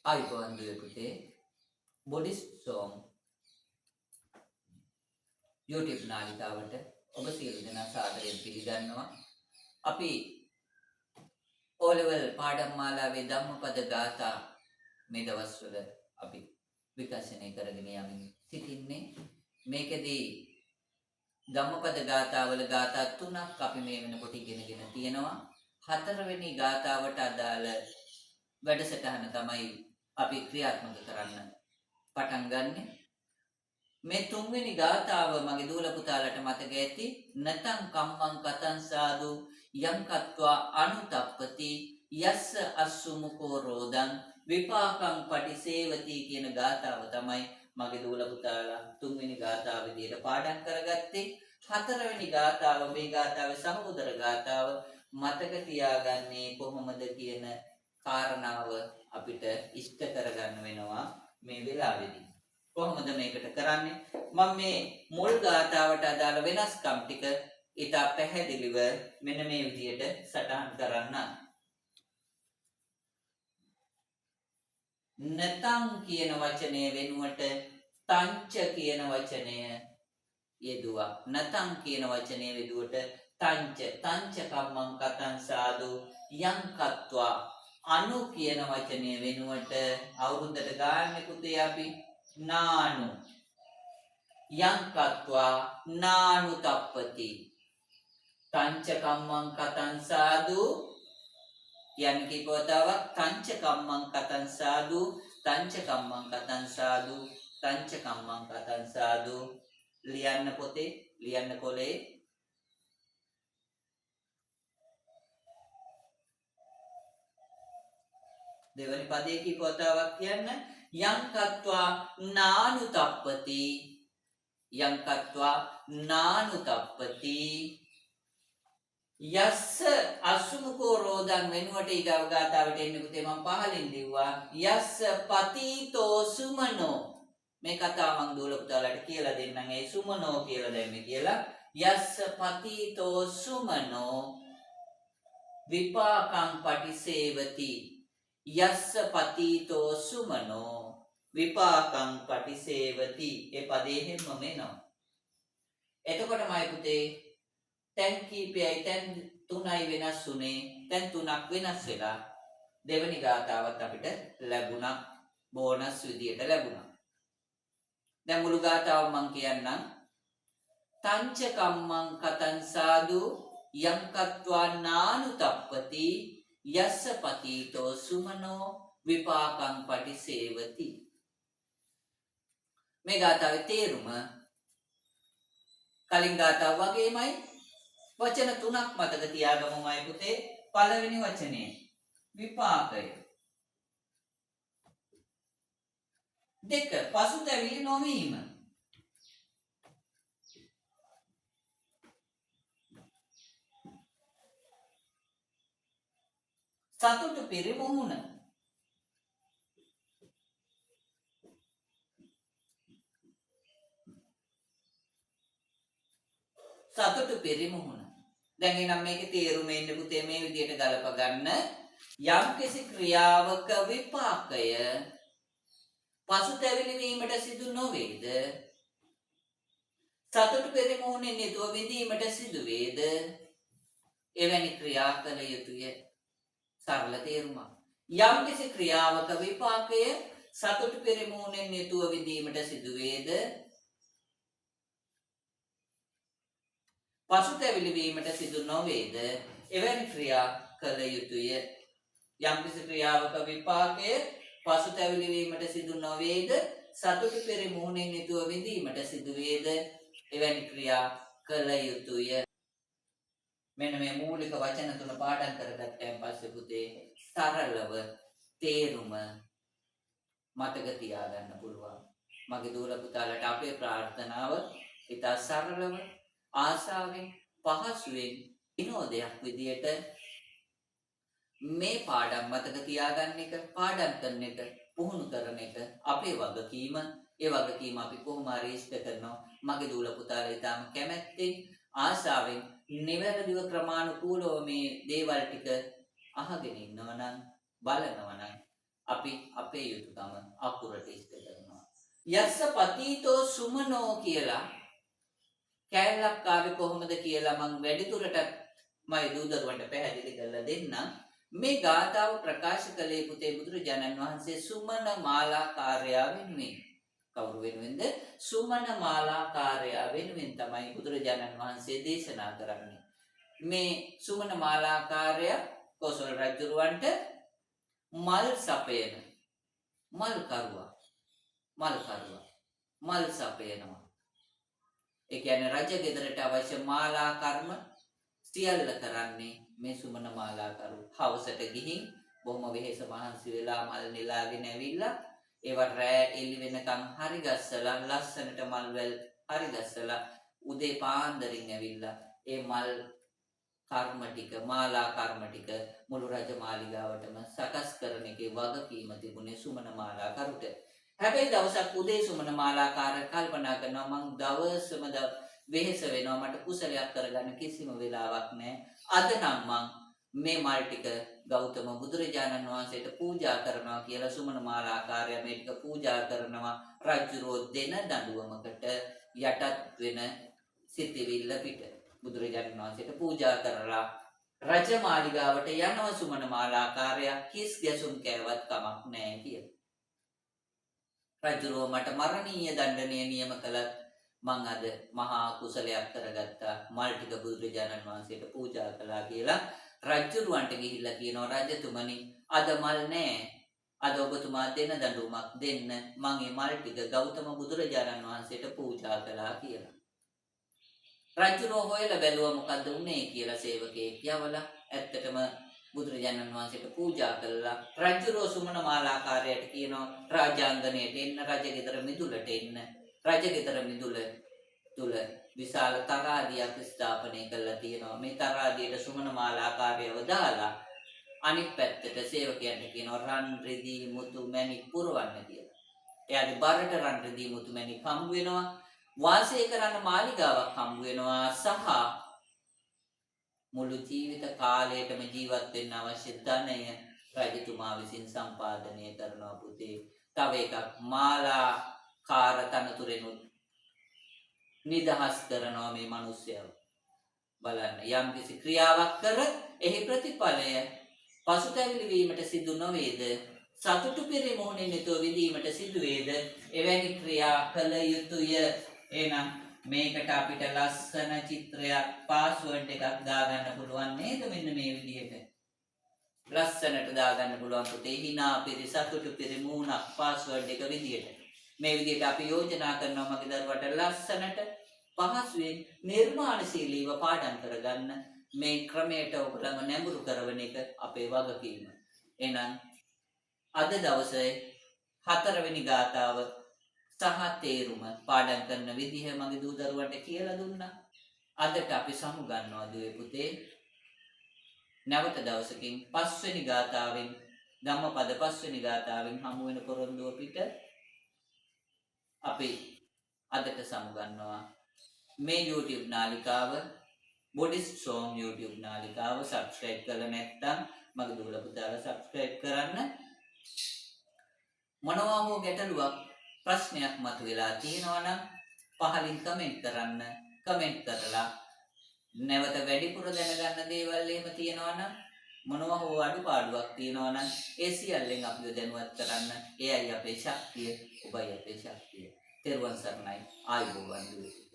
ආයිබෝන් දුවේ පුතේ bodies සෝම් YouTube නාලිකාවට ඔබ සියලු දෙනා සාදරයෙන් පිළිගන්නවා. අපි O level පාඩම් මාලාවේ ධම්මපද ගාථා මේ දවස්වල අපි විකාශනය කරගෙන යමින් සිටින්නේ. මේකෙදී ධම්මපද ගාථාවල ගාථා 3ක් අපි මේ වෙනකොට ඉගෙනගෙන තියෙනවා. 4වෙනි ගාථාවට අදාළ වැඩසටහන තමයි අපි ක්‍රියාත්මක කරන්න පටන් ගන්නෙ. මේ 3වෙනි ගාථාව මගේ දූල පුතාලට මතක ඇති. නතං කම්මං කතං සාදු යං කତ୍වා අනුතප්පති යස්ස අස්සුමුකෝ රෝදං විපාකං පටිසේවති කියන ගාථාව තමයි මගේ දූල පුතාලා 3වෙනි ගාථාව විදිහට පාඩම් කරගත්තේ. 4වෙනි ගාථාව මේ ගාථාවේ සහෝදර ගාථාව මතක තියාගන්නේ කොහොමද කියන කාරණාව අපිට ඉෂ්ට කරගන්න වෙනවා මේ වෙලාවේදී. කොහොමද මේකට කරන්නේ? මම මේ මුල් ගාථාවට අදාළ වෙනස්කම් ටික ඉතා පැහැදිලිව මෙන්න මේ විදියට සටහන් කරන්න. නතං කියන වචනය වෙනුවට තංච කියන වචනය යෙදුවා. නතං කියන වචනය වෙනුවට තංච කම්මං කතං සාදු යං කତ୍වා අනු කියන වචනය වෙනුවට අවුරුද්දට ගාන්නේ පුතේ අපි නානු යං කତ୍වා නානු තප්පති තංච කම්මං කතං සාදු යන්නේ කීපවතාවක් තංච කම්මං කතං සාදු තංච කම්මං කතං සාදු තංච කම්මං කතං සාදු ලියන්න පොතේ ලියන්න කොලේ දෙවනි පදයේ කීපවතාවක් කියන්න යං කତ୍වා නානු තප්පති යං කତ୍වා නානු තප්පති යස්ස අසුමුකෝ රෝදං වෙනුවට ඊගව ගාතාවට එන්නේ පුතේ මම පහලින් දිව්වා යස්ස පතීතෝ සුමනෝ මේ කතාව මම දූල පුතාලට කියලා දෙන්නම් ඒ සුමනෝ කියලා දැම්මේ කියලා යස්ස පතීතෝ සුමනෝ විපාකං පටිසේවති යස්ස පතීතෝ සුමනෝ විපාකං පටිසේවති ඒ පදේ හැමම එනවා. එතකොටමයි පුතේ තැන් කීපයයි තැන් 3යි වෙනස් උනේ. තැන් 3ක් වෙනස් වෙලා දෙවනි ගාථාවත් අපිට ලැබුණා. බෝනස් විදියට ලැබුණා. දැන් මුළු ගාථාව මම කියන්නම්. තංච කම්මං කතං සාදු යං කତ୍වා නානු තප්පති යස්ස පතීතෝ සුමනෝ විපාකං පටිසේවති. මේ ගාථාවේ තේරුම කලින් ගාථාව වගේමයි. වචන 3ක් මතක තියාගමුමයි පුතේ. පළවෙනි වචනේ විපාකය. 2 පසුතැවිලි නොවීම. 3 සතුට පෙරමුණ. 4 සතුට පෙරමුණ. දැන් එනම් මේකේ තේරුම එන්නේ පුතේ මේ විදිහට ගලප ගන්න. යම්කිසි ක්‍රියාවක විපාකය පසුතැවිලි වීමට සිදු නොවේද? සතුට පෙරමුණෙන් නිතුව විඳීමට සිදු වේද? එවැනි ක්‍රියා කළ යුතුය. සරල තේරුමක්. යම්කිසි ක්‍රියාවක විපාකය සතුට පෙරමුණෙන් නිතුව විඳීමට සිදු වේද? පසුතැවිලි වීමට සිදු නොවේද? එවැනි ක්‍රියා කළ යුතුය. යම්කිසි ක්‍රියාවක විපාකය පසුතැවිලි වීමට සිදු නොවේද? සතුට පෙරමුණෙන් නිතුව විඳීමට සිදු වේද? එවැනි ක්‍රියා කළ යුතුය. මෙන්න මේ මූලික වචන 3 පාඩම් කරගත්තාන් පස්සේ පුතේ සරලව තේරුම මතක තියාගන්න පුළුවන්. මගේ දූල පුතාලට අපේ ප්‍රාර්ථනාව ඉතා සරලව ආසාවෙන් පහසුවෙන් විනෝදයක් විදියට මේ පාඩම් මතක තියාගන්න එක, පාඩම් කරන එක, පුහුණු කරන එක අපේ වගකීම. ඒ වගකීම අපි කොහොම හරි ඉෂ්ට කරනවා. මගේ දූල පුතාලා ඊටම කැමැත්තෙන් ආසාවෙන් නිවැරදිව ක්‍රමානුකූලව මේ දේවල් ටික අහගෙන ඉන්නවා නම් බලනවා නම් අපි අපේ යුතුයකම අකුරට ඉෂ්ට කරනවා. යස්ස පතීතෝ සුමනෝ කියලා කෑල්ලක් ආවේ කොහොමද කියලා මම වැඩිදුරටත් මයි දූදරුවන්ට පැහැදිලි කරලා දෙන්නම්. මේ ගාථාව ප්‍රකාශ කළේ පුතේ බුදුරජාණන් වහන්සේ සුමන මාලාකාරයා වෙනුවෙන්. කවුරු වෙනුවෙන්ද? සුමන මාලාකාරයා වෙනුවෙන් තමයි බුදුරජාණන් වහන්සේ දේශනා කරන්නේ. මේ සුමන මාලාකාරයා කොසල් රජුරවන්ට මල් සපයන මල් සපයනවා. ඒ කියන්නේ රජ ගෙදරට අවශ්‍ය මාලා කර්ම සියල්ල කරන්නේ මේ සුමන මාලාකරු. හවසට ගිහින් බොහොම වෙහෙස මහන්සි වෙලා මල් නෙලාගෙන ඇවිල්ලා ඒවට රෑ එළි වෙනකන් හරි ගස්සලා ලස්සනට මල් වැල් හරි ගස්සලා උදේ පාන්දරින් ඇවිල්ලා ඒ මල් කර්ම ටික මාලා කර්ම ටික මුළු රජ මාලිගාවටම සකස් කරන එකේ වගකීම තිබුණේ සුමන මාලාකරුට. හැබැයි දවසක් උදේ සුමන මාලාකාර කල්පනා කරනවා මං දවසම වෙහෙස වෙනවා මට කුසලයක් කරගන්න කිසිම වෙලාවක් නැහැ. අද නම් මං මේ මල් ටික ගෞතම බුදුරජාණන් වහන්සේට පූජා කරනවා කියලා සුමන මාලාකාරයා මේ ටික පූජා කරනවා. රජුරෝ දෙන දඬුවමකට යටත් වෙන සිතිවිල්ල පිට බුදුරජාණන් වහන්සේට පූජා කරලා රජ මාලිගාවට යනවා සුමන මාලාකාරයා. කිස් ගැසුම් කෑවත් කමක් නැහැ කියලා. රජුරෝ මට මරණීය දණ්ඩනය නියම කළත් මං අද මහා කුසලයක් කරගත්තා. මල් ටික බුදුරජාණන් වහන්සේට පූජා කළා කියලා රජුරවන්ට ගිහිල්ලා කියනවා රජතුමනි අද මල් නෑ. අද ඔබතුමා දෙන දඬුවමක් දෙන්න. මං මේ මල් ටික ගෞතම බුදුරජාණන් වහන්සේට පූජා කළා කියලා. රජුරෝ හොයලා බැලුවා මොකද්ද උනේ කියලා සේවකයෙක් යවලා ඇත්තටම බුදුරජාණන් වහන්සේට පූජා කළා. රජුරෝ සුමන මාලාකාරයට කියනවා රාජාංගණයට එන්න, රජගෙදර මිදුලට එන්න. රජගෙදර මිදුල තුල විශාල තරාදියක් ස්ථාපනය කළා තියෙනවා. මේ තරාදියට සුමන මාලාකාරයව දාලා අනිත් පැත්තට සේවකයන්ට කියනවා රන් රිදී මුතු මැණික් පුරවන්න කියලා. එයාගේ බරට රන් රිදී මුතු මැණික් හම්බ වෙනවා. වාසය කරන්න මාලිගාවක් හම්බ වෙනවා සහ මුළු ජීවිත කාලයටම ජීවත් වෙන්න අවශ්‍ය ධනය රජතුමා විසින් සම්පාදනය කරනවා පුතේ. තව එකක් මාලාකාර තනතුරෙනුත් නිදහස් කරනවා මේ මිනිස්යව. බලන්න යම් කිසි ක්‍රියාවක් කර එහි ප්‍රතිඵලය පසුතැවිලි වීමට සිදු නොවේද? සතුටු පරිමෝහණින් යුතුව විඳීමට සිදු වේද? එවැනි ක්‍රියා කළ යුතුය. එහෙනම් මේකට අපිට ලස්සන චිත්‍රයක් පාස්වර්ඩ් එකක් දාගන්න පුළුවන් නේද? මෙන්න මේ විදිහට ලස්සනට දාගන්න පුළුවන් පුතේ. hina piri සතුටු piri මූණක් පාස්වර්ඩ් එක විදිහට. මේ විදිහට අපි යෝජනා කරනවා මගේ දරුවට ලස්සනට පහසුවෙන් නිර්මාණශීලීව පාඩම් කරගන්න. මේ ක්‍රමයට ඔබලම නැඹුරු කරවන එක අපේ වගකීම. එහෙනම් අද දවසේ 4 වෙනි ගාථාව සහ තේරුම පාඩම් කරන විදිහ මගේ දූ දරුවන්ට කියලා දුන්නා. අදට අපි සමුගන්නවා දුවේ පුතේ. නැවත දවසකින් 5 වෙනි ගාථාවෙන් ධම්මපද 5 වෙනි ගාථාවෙන් හමු වෙන පොරොන්දුව පිට අපි අදට සමුගන්නවා. මේ YouTube නාලිකාව Buddhist Song YouTube නාලිකාව subscribe කරලා නැත්නම් මගේ දූල පුතාලා subscribe කරන්න. මොනවා හෝ ගැටලුවක් ප්‍රශ්නයක් මතුවලා තියෙනවා නම් පහලින් කමෙන්ට් කරන්න. කමෙන්ට් කරලා නැවත වැඩිපුර දැනගන්න දේවල් එහෙම තියෙනවා නම් මොනවා හෝ අඩුපාඩුවක් තියෙනවා නම් ඒ සියල්ලෙන් අපිව දැනුවත් කරන්න. එයයි අපේ ශක්තිය, ඔබයි අපේ ශක්තිය. තෙරුවන් සරණයි. ආයුබෝවන්.